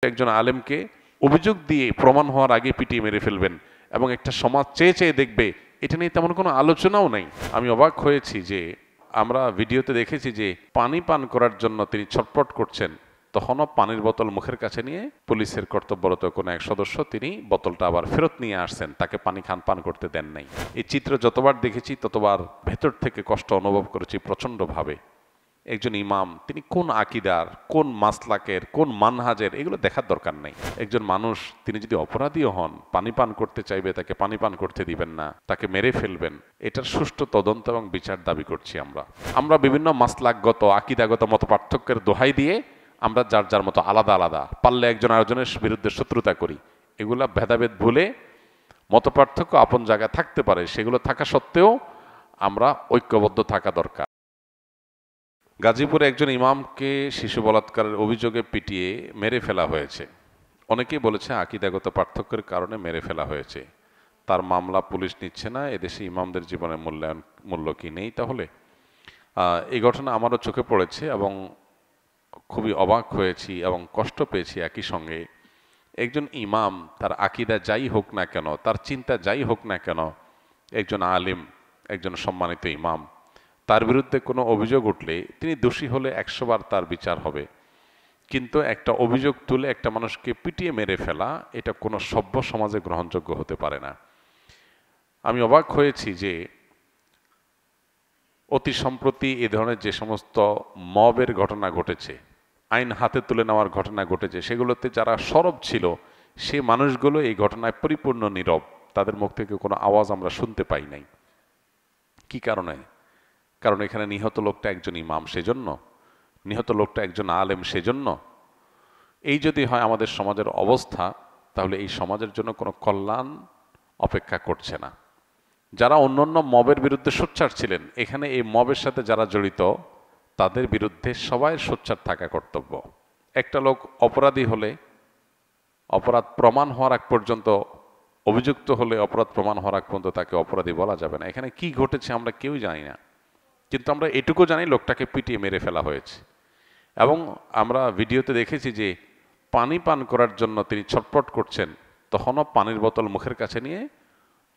একজন আলেমকে অভিযোগ দিয়ে প্রমাণ হওয়ার আগে পিটিয়ে মেরে ফেলবেন এবং একটা সমাজ চেয়ে চেয়ে দেখবে, এটা নিয়ে তেমন কোনো আলোচনাও নেই। আমি অবাক হয়েছি যে আমরা ভিডিওতে দেখেছি যে পানি পান করার জন্য তিনি ছটফট করছেন, তখনও পানির বোতল মুখের কাছে নিয়ে পুলিশের কর্তব্যরত কোনো এক সদস্য তিনি বোতলটা আবার ফেরত নিয়ে আসছেন, তাকে পানি পান করতে দেন নাই। এই চিত্র যতবার দেখেছি ততবার ভেতর থেকে কষ্ট অনুভব করেছি প্রচণ্ডভাবে। একজন ইমাম তিনি কোন আকিদার, কোন মাসলাকের, কোন মানহাজের, এগুলো দেখার দরকার নেই। একজন মানুষ তিনি যদি অপরাধীও হন, পানি পান করতে চাইবে, তাকে পানি পান করতে দিবেন না, তাকে মেরে ফেলবেন, এটার সুষ্ঠু তদন্ত এবং বিচার দাবি করছি আমরা বিভিন্ন মাসলাকগত আকিদাগত মত পার্থক্যের দোহাই দিয়ে আমরা যার যার মতো আলাদা আলাদা পারলে একজন আরেকজনের বিরুদ্ধে শত্রুতা করি। এগুলা ভেদাভেদ ভুলে মত পার্থক্য আপন জায়গায় থাকতে পারে, সেগুলো থাকা সত্ত্বেও আমরা ঐক্যবদ্ধ থাকা দরকার। গাজীপুরে একজন ইমামকে শিশু বলাৎকারের অভিযোগে পিটিয়ে মেরে ফেলা হয়েছে। অনেকেই বলেছে আকিদাগত পার্থক্যের কারণে মেরে ফেলা হয়েছে। তার মামলা পুলিশ নিচ্ছে না, এদেশে ইমামদের জীবনের মূল্য কি নেই তাহলে? এই ঘটনা আমারও চোখে পড়েছে এবং খুবই অবাক হয়েছি এবং কষ্ট পেয়েছি একই সঙ্গে। একজন ইমাম, তার আকিদা যাই হোক না কেন, তার চিন্তা যাই হোক না কেন, একজন আলিম, একজন সম্মানিত ইমাম, তার বিরুদ্ধে কোনো অভিযোগ উঠলে তিনি দোষী হলে 100 বার তার বিচার হবে, কিন্তু একটা অভিযোগ তুলে একটা মানুষকে পিটিয়ে মেরে ফেলা, এটা কোনো সভ্য সমাজে গ্রহণযোগ্য হতে পারে না। আমি অবাক হয়েছি যে অতি সম্প্রতি এ ধরনের যে সমস্ত মবের ঘটনা ঘটেছে, আইন হাতে তুলে নেওয়ার ঘটনা ঘটেছে, সেগুলোতে যারা সরব ছিল সে মানুষগুলো এই ঘটনায় পরিপূর্ণ নীরব, তাদের মুখ থেকে কোনো আওয়াজ আমরা শুনতে পাই নাই। কি কারণে? কারণ এখানে নিহত লোকটা একজন ইমাম, সেজন্য নিহত লোকটা একজন আলেম, সেজন্য। এই যদি হয় আমাদের সমাজের অবস্থা, তাহলে এই সমাজের জন্য কোনো কল্যাণ অপেক্ষা করছে না। যারা অন্যান্য মবের বিরুদ্ধে সোচ্চার ছিলেন, এখানে এই মবের সাথে যারা জড়িত তাদের বিরুদ্ধে সবাই সোচ্চার থাকা কর্তব্য। একটা লোক অপরাধী হলে, অপরাধ প্রমাণ হওয়ার আগ পর্যন্ত, অভিযুক্ত হলে অপরাধ প্রমাণ হওয়ার আগ পর্যন্ত তাকে অপরাধী বলা যাবে না। এখানে কি ঘটেছে আমরা কেউই জানি না, কিন্তু আমরা এটুকু জানি লোকটাকে পিটিয়ে মেরে ফেলা হয়েছে। এবং আমরা ভিডিওতে দেখেছি যে পানি পান করার জন্য তিনি ছটফট করছেন, তখনও পানির বোতল মুখের কাছে নিয়ে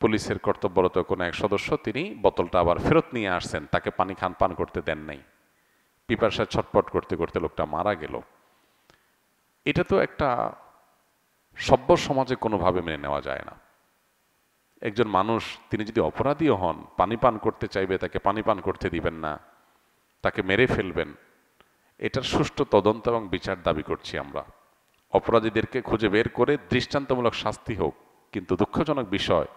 পুলিশের কর্তব্যরত কোনো এক সদস্য তিনি বোতলটা আবার ফেরত নিয়ে আসছেন, তাকে পানি পান করতে দেন নাই। পিপাসায় ছটফট করতে করতে লোকটা মারা গেল। এটা তো একটা সভ্য সমাজে কোনোভাবে মেনে নেওয়া যায় না। একজন মানুষ তিনি যদি অপরাধীও হন, পানি পান করতে চাইবে, তাকে পানি পান করতে দিবেন না, তাকে মেরে ফেলবেন, এটার সুষ্ঠু তদন্ত এবং বিচার দাবি করছি আমরা। অপরাধীদেরকে খুঁজে বের করে দৃষ্টান্তমূলক শাস্তি হোক, কিন্তু দুঃখজনক বিষয়,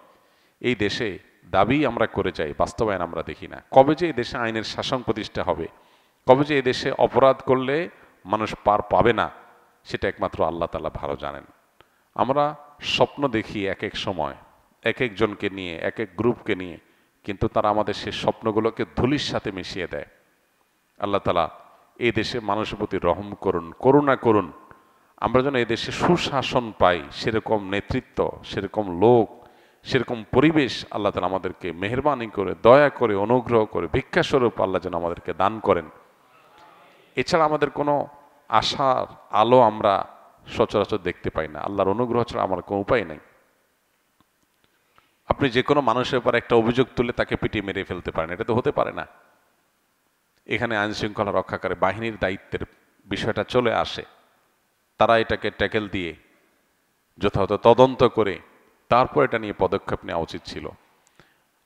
এই দেশে দাবি আমরা করে যাই, বাস্তবায়ন আমরা দেখি না। কবে যে এই দেশে আইনের শাসন প্রতিষ্ঠা হবে, কবে যে এই দেশে অপরাধ করলে মানুষ পার পাবে না, সেটা একমাত্র আল্লাহ তাআলা ভালো জানেন। আমরা স্বপ্ন দেখি এক এক সময়, এক একজনকে নিয়ে, এক এক গ্রুপকে নিয়ে, কিন্তু তারা আমাদের সেই স্বপ্নগুলোকে ধুলির সাথে মিশিয়ে দেয়। আল্লাহ তাআলা এই দেশে মানুষের প্রতি রহম করুন, করুণা করুন। আমরা যেন এই দেশে সুশাসন পাই, সেরকম নেতৃত্ব, সেরকম লোক, সেরকম পরিবেশ আল্লাহ তাআলা আমাদেরকে মেহেরবানি করে, দয়া করে, অনুগ্রহ করে, ভিক্ষাস্বরূপ আল্লাহ যেন আমাদেরকে দান করেন। এছাড়া আমাদের কোনো আশার আলো আমরা সচরাচর দেখতে পাই না। আল্লাহর অনুগ্রহ ছাড়া আমার কোনো উপায় নেই। আপনি যে কোনো মানুষের উপর একটা অভিযোগ তুলে তাকে পিটিয়ে মেরে ফেলতে পারেন, এটা তো হতে পারে না। এখানে আইন শৃঙ্খলা রক্ষাকারী বাহিনীর দায়িত্বের বিষয়টা চলে আসে, তারা এটাকে ট্যাকেল দিয়ে যথাযথ তদন্ত করে তারপর এটা নিয়ে পদক্ষেপ নেওয়া উচিত ছিল।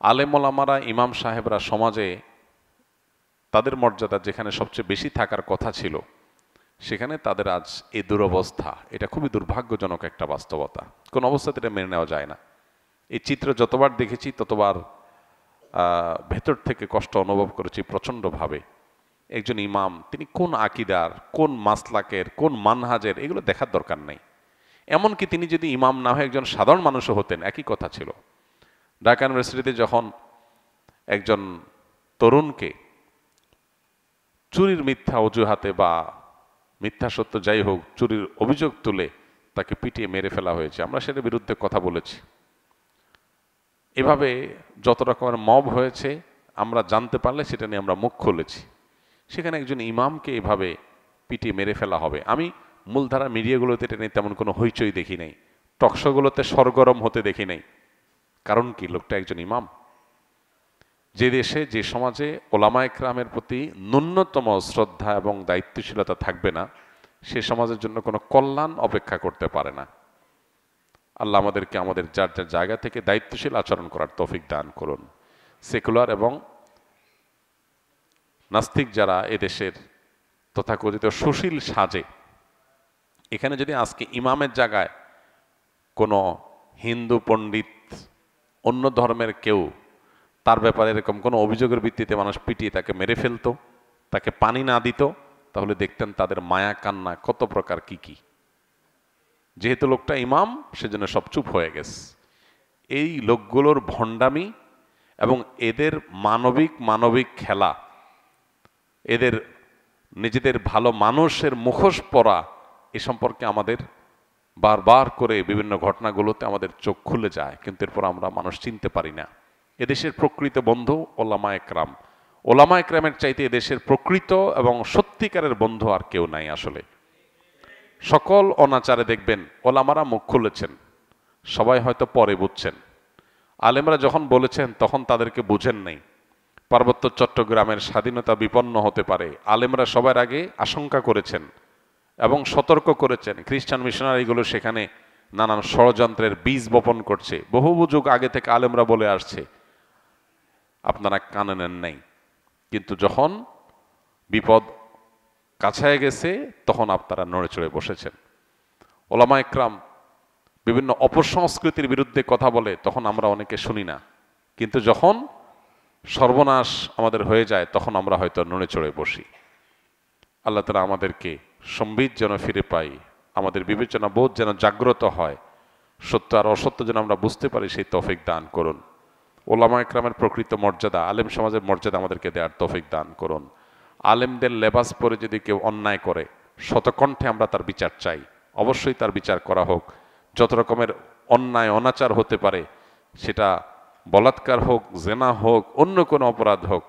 আলেম ওলামারা, ইমাম সাহেবরা সমাজে তাদের মর্যাদা যেখানে সবচেয়ে বেশি থাকার কথা ছিল, সেখানে তাদের আজ এই দুরবস্থা, এটা খুবই দুর্ভাগ্যজনক একটা বাস্তবতা। কোন অবস্থাতে এটা মেনে নেওয়া যায় না। এই চিত্র যতবার দেখেছি ততবার ভেতর থেকে কষ্ট অনুভব করেছি প্রচণ্ডভাবে। একজন ইমাম তিনি কোন আকিদার, কোন মাসলাকের, কোন মানহাজের, এগুলো দেখার দরকার নেই। এমনকি তিনি যদি ইমাম না হয়ে একজন সাধারণ মানুষও হতেন, একই কথা ছিল। ঢাকা ইউনিভার্সিটিতে যখন একজন তরুণকে চুরির মিথ্যা অজুহাতে বা মিথ্যা সত্য যাই হোক, চুরির অভিযোগ তুলে তাকে পিটিয়ে মেরে ফেলা হয়েছে, আমরা সেটার বিরুদ্ধে কথা বলেছি। এভাবে যত রকমের মব হয়েছে আমরা জানতে পারলে সেটা নিয়ে আমরা মুখ খুলেছি। সেখানে একজন ইমামকে এভাবে পিটিয়ে মেরে ফেলা হবে, আমি মূলধারা মিডিয়াগুলোতে এটা নিয়ে তেমন কোনো হইচই দেখি নাই, টকশোগুলোতে সরগরম হতে দেখি নাই। কারণ কি? লোকটা একজন ইমাম। যে দেশে, যে সমাজে ওলামা একরামের প্রতি ন্যূনতম শ্রদ্ধা এবং দায়িত্বশীলতা থাকবে না, সে সমাজের জন্য কোনো কল্যাণ অপেক্ষা করতে পারে না। আল্লাহ আমাদেরকে আমাদের যার যার জায়গা থেকে দায়িত্বশীল আচরণ করার তৌফিক দান করুন। সেকুলার এবং নাস্তিক যারা এদেশের তথাকথিত সুশীল সাজে, এখানে যদি আজকে ইমামের জায়গায় কোনো হিন্দু পণ্ডিত, অন্য ধর্মের কেউ তার ব্যাপারে এরকম কোনো অভিযোগের ভিত্তিতে মানুষ পিটিয়ে তাকে মেরে ফেলতো, তাকে পানি না দিত, তাহলে দেখতেন তাদের মায়া কান্না কত প্রকার কি কি। যেহেতু লোকটা ইমাম, সেজন্য সব চুপ হয়ে গেছে। এই লোকগুলোর ভণ্ডামি এবং এদের মানবিক খেলা, এদের নিজেদের ভালো মানুষের মুখোশ পরা, এ সম্পর্কে আমাদের বারবার করে বিভিন্ন ঘটনাগুলোতে আমাদের চোখ খুলে যায়, কিন্তু এরপর আমরা মানুষ চিনতে পারি না। এদেশের প্রকৃত বন্ধু ওলামা একরাম। ওলামা একরামের চাইতে এদেশের প্রকৃত এবং সত্যিকারের বন্ধু আর কেউ নাই আসলে। সকল অনাচারে দেখবেন ওলামারা মুখ খুলেছেন, সবাই হয়তো পরে বুঝছেন। আলেমরা যখন বলেছেন তখন তাদেরকে বুঝেন নাই। পার্বত্য চট্টগ্রামের স্বাধীনতা বিপন্ন হতে পারে, আলেমরা সবার আগে আশঙ্কা করেছেন এবং সতর্ক করেছেন। খ্রিস্টান মিশনারিগুলো সেখানে নানান ষড়যন্ত্রের বীজ বপন করছে, বহু যুগ আগে থেকে আলেমরা বলে আসছে, আপনারা কানে নেন নাই। কিন্তু যখন বিপদ কাছায় গেছে তখন আপনারা নড়ে চড়ে বসেছেন। ওলামা একরাম বিভিন্ন অপসংস্কৃতির বিরুদ্ধে কথা বলে, তখন আমরা অনেকে শুনি না, কিন্তু যখন সর্বনাশ আমাদের হয়ে যায় তখন আমরা হয়তো নড়ে চড়ে বসি। আল্লাহ তাআলা আমাদেরকে সম্বিত যেন ফিরে পাই, আমাদের বিবেচনা বোধ যেন জাগ্রত হয়, সত্য আর অসত্য যেন আমরা বুঝতে পারি, সেই তৌফিক দান করুন। ওলামা একরামের প্রকৃত মর্যাদা, আলেম সমাজের মর্যাদা আমাদেরকে দেওয়ার তৌফিক দান করুন। আলেমদের লেবাস পরে যদি কেউ অন্যায় করে, শতকণ্ঠে আমরা তার বিচার চাই, অবশ্যই তার বিচার করা হোক। যত রকমের অন্যায় অনাচার হতে পারে, সেটা বলাৎকার হোক, জেনা হোক, অন্য কোনো অপরাধ হোক,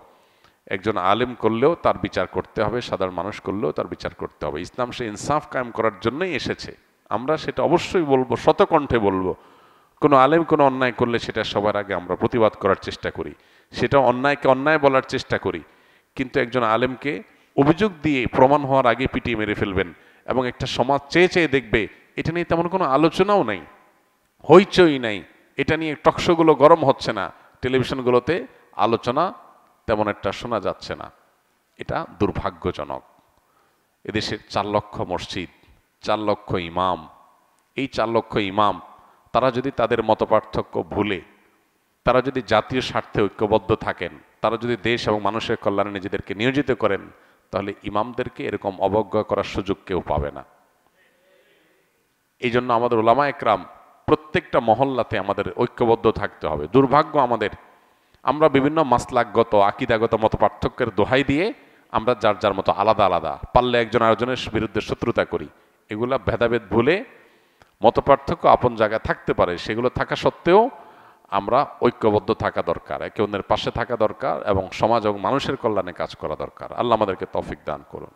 একজন আলেম করলেও তার বিচার করতে হবে, সাধারণ মানুষ করলেও তার বিচার করতে হবে। ইসলাম সে ইনসাফ কায়েম করার জন্যই এসেছে, আমরা সেটা অবশ্যই বলবো, শতকণ্ঠে বলবো। কোনো আলেম কোনো অন্যায় করলে সেটা সবার আগে আমরা প্রতিবাদ করার চেষ্টা করি, সেটা অন্যায়কে অন্যায় বলার চেষ্টা করি। কিন্তু একজন আলেমকে অভিযোগ দিয়ে প্রমাণ হওয়ার আগে পিটিয়ে মেরে ফেলবেন এবং একটা সমাজ চেয়ে চেয়ে দেখবে, এটা নিয়ে তেমন কোনো আলোচনাও নাই, হইচই নাই, এটা নিয়ে টকশোগুলো গরম হচ্ছে না, টেলিভিশনগুলোতে আলোচনা তেমন একটা শোনা যাচ্ছে না। এটা দুর্ভাগ্যজনক। এদেশের 4 লক্ষ মসজিদ, 4 লক্ষ ইমাম, এই 4 লক্ষ ইমাম তারা যদি তাদের মতপার্থক্য ভুলে, তারা যদি জাতীয় স্বার্থে ঐক্যবদ্ধ থাকেন, তারা যদি দেশ এবং মানুষের কল্যাণে নিজেদেরকে নিয়োজিত করেন, তাহলে ইমামদেরকে এরকম অবজ্ঞা করার সুযোগ কেউ পাবে না। এই জন্য আমাদের ওলামা একরাম প্রত্যেকটা মহল্লাতে আমাদের ঐক্যবদ্ধ থাকতে হবে। দুর্ভাগ্য আমাদের, আমরা বিভিন্ন মাসলাকগত আকীদাগত মত পার্থক্যের দোহাই দিয়ে আমরা যার যার মতো আলাদা আলাদা, পারলে একজন আরেকজনের বিরুদ্ধে শত্রুতা করি। এগুলা ভেদাভেদ ভুলে, মত পার্থক্য আপন জায়গায় থাকতে পারে, সেগুলো থাকা সত্ত্বেও আমরা ঐক্যবদ্ধ থাকা দরকার, একে অন্যের পাশে থাকা দরকার এবং সমাজ এবং মানুষের কল্যাণে কাজ করা দরকার। আল্লাহ আমাদেরকে তৌফিক দান করুন।